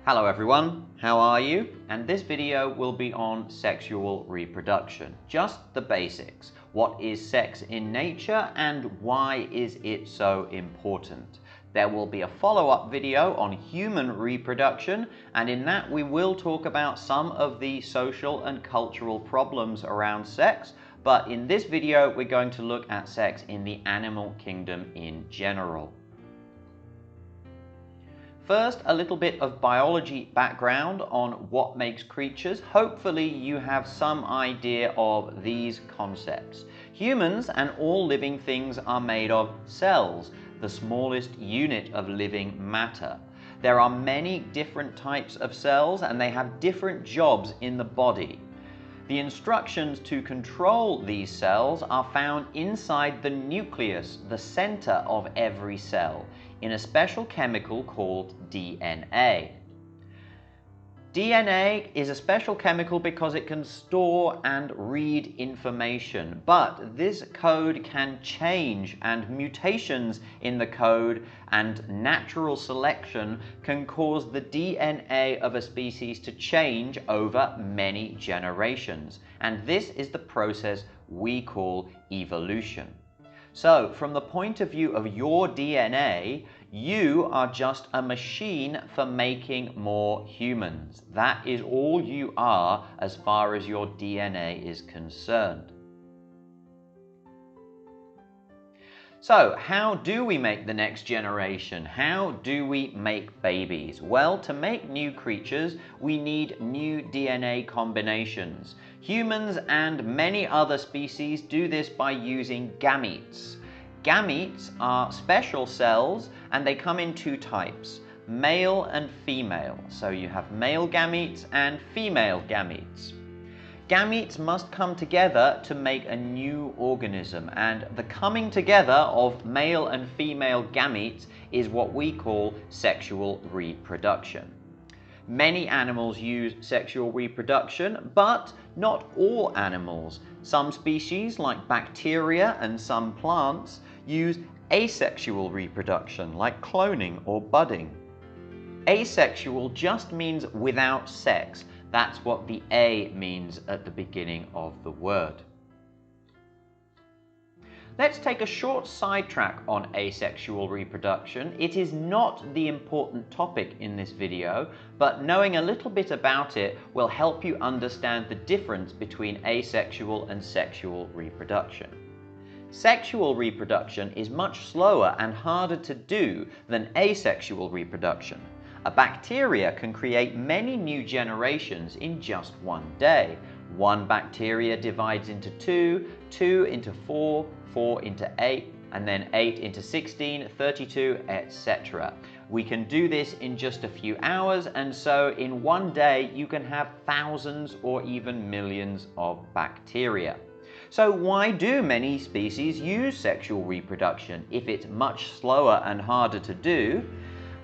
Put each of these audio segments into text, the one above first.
Hello everyone, how are you? And this video will be on sexual reproduction. Just the basics. What is sex in nature and why is it so important? There will be a follow-up video on human reproduction, and in that we will talk about some of the social and cultural problems around sex, but in this video we're going to look at sex in the animal kingdom in general. First, a little bit of biology background on what makes creatures. Hopefully you have some idea of these concepts. Humans and all living things are made of cells, the smallest unit of living matter. There are many different types of cells and they have different jobs in the body. The instructions to control these cells are found inside the nucleus, the center of every cell, in a special chemical called DNA. DNA is a special chemical because it can store and read information, but this code can change, and mutations in the code and natural selection can cause the DNA of a species to change over many generations, and this is the process we call evolution. So, from the point of view of your DNA, you are just a machine for making more humans. That is all you are as far as your DNA is concerned. So, how do we make the next generation? How do we make babies? Well, to make new creatures, we need new DNA combinations. Humans and many other species do this by using gametes. Gametes are special cells and they come in two types, male and female. So you have male gametes and female gametes. Gametes must come together to make a new organism, and the coming together of male and female gametes is what we call sexual reproduction. Many animals use sexual reproduction, but not all animals. Some species, like bacteria and some plants, use asexual reproduction, like cloning or budding. Asexual just means without sex. That's what the A means at the beginning of the word. Let's take a short sidetrack on asexual reproduction. It is not the important topic in this video, but knowing a little bit about it will help you understand the difference between asexual and sexual reproduction. Sexual reproduction is much slower and harder to do than asexual reproduction. A bacteria can create many new generations in just one day. One bacteria divides into two, two into four, 4 into 8, and then 8 into 16, 32, etc. We can do this in just a few hours, and so in one day you can have thousands or even millions of bacteria. So why do many species use sexual reproduction if it's much slower and harder to do?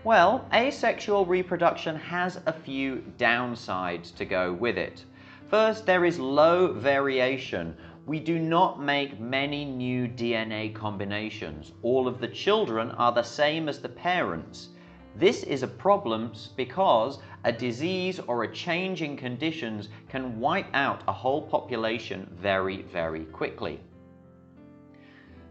Well, asexual reproduction has a few downsides to go with it. First, there is low variation. We do not make many new DNA combinations. All of the children are the same as the parents. This is a problem because a disease or a change in conditions can wipe out a whole population very, very quickly.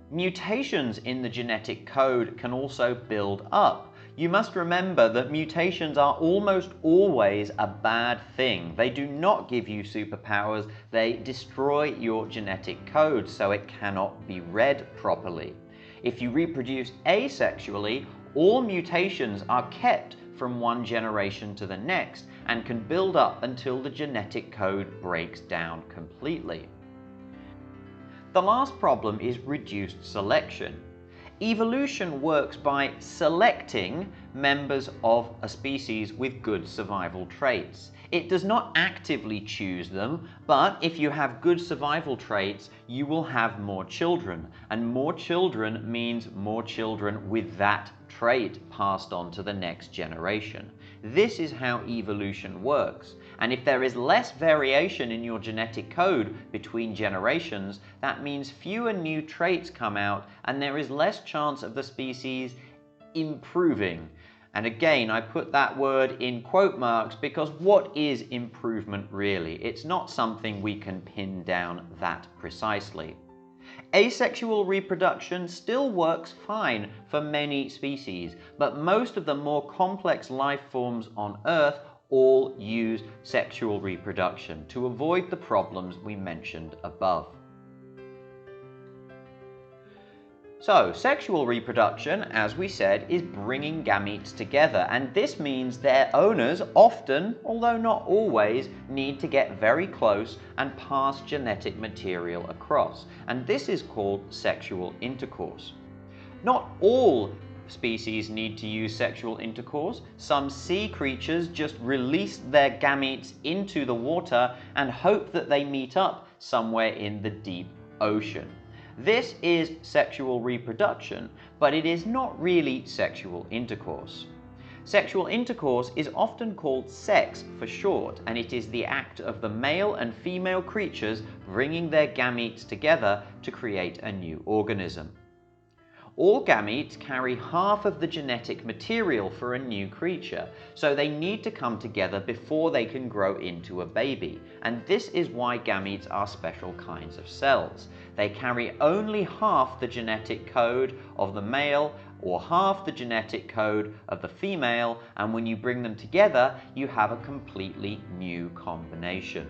Mutations in the genetic code can also build up. You must remember that mutations are almost always a bad thing. They do not give you superpowers, they destroy your genetic code so it cannot be read properly. If you reproduce asexually, all mutations are kept from one generation to the next and can build up until the genetic code breaks down completely. The last problem is reduced selection. Evolution works by selecting members of a species with good survival traits. It does not actively choose them, but if you have good survival traits, you will have more children, and more children means more children with that trait passed on to the next generation. This is how evolution works, and if there is less variation in your genetic code between generations, that means fewer new traits come out and there is less chance of the species improving. And again, I put that word in quote marks because what is improvement really? It's not something we can pin down that precisely. Asexual reproduction still works fine for many species, but most of the more complex life forms on Earth all use sexual reproduction to avoid the problems we mentioned above. So, sexual reproduction, as we said, is bringing gametes together, and this means their owners often, although not always, need to get very close and pass genetic material across, and this is called sexual intercourse. Not all species need to use sexual intercourse. Some sea creatures just release their gametes into the water and hope that they meet up somewhere in the deep ocean. This is sexual reproduction, but it is not really sexual intercourse. Sexual intercourse is often called sex for short, and it is the act of the male and female creatures bringing their gametes together to create a new organism. All gametes carry half of the genetic material for a new creature, so they need to come together before they can grow into a baby. And this is why gametes are special kinds of cells. They carry only half the genetic code of the male or half the genetic code of the female, and when you bring them together, you have a completely new combination.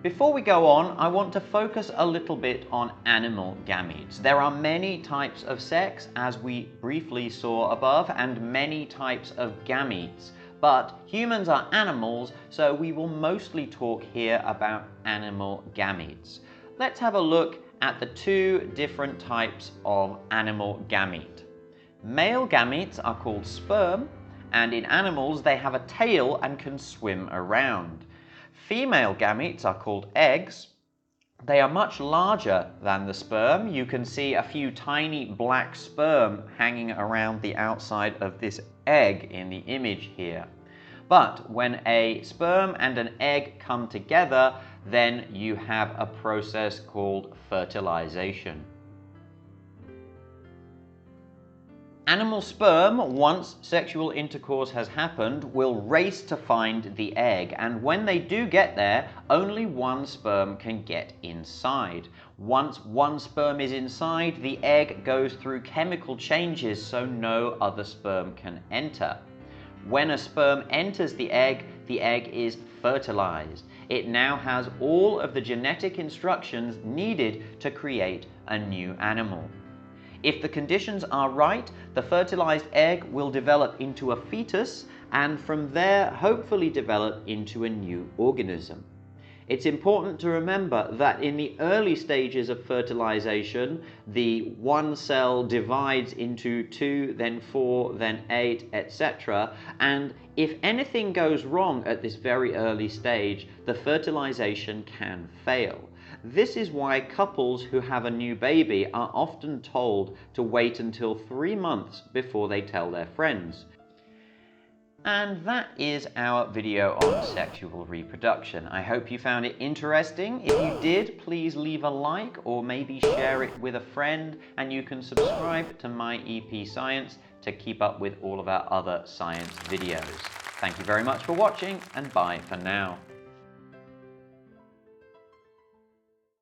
Before we go on, I want to focus a little bit on animal gametes. There are many types of sex, as we briefly saw above, and many types of gametes. But humans are animals, so we will mostly talk here about animal gametes. Let's have a look at the two different types of animal gamete. Male gametes are called sperm, and in animals they have a tail and can swim around. Female gametes are called eggs. They are much larger than the sperm. You can see a few tiny black sperm hanging around the outside of this egg in the image here. But when a sperm and an egg come together, then you have a process called fertilization. Animal sperm, once sexual intercourse has happened, will race to find the egg, and when they do get there, only one sperm can get inside. Once one sperm is inside, the egg goes through chemical changes so no other sperm can enter. When a sperm enters the egg is fertilized. It now has all of the genetic instructions needed to create a new animal. If the conditions are right, the fertilized egg will develop into a fetus and from there hopefully develop into a new organism. It's important to remember that in the early stages of fertilization, the one cell divides into 2, then 4, then 8, etc. And if anything goes wrong at this very early stage, the fertilization can fail. This is why couples who have a new baby are often told to wait until 3 months before they tell their friends. And that is our video on sexual reproduction. I hope you found it interesting. If you did, please leave a like or maybe share it with a friend, and you can subscribe to My EP Science to keep up with all of our other science videos. Thank you very much for watching, and bye for now.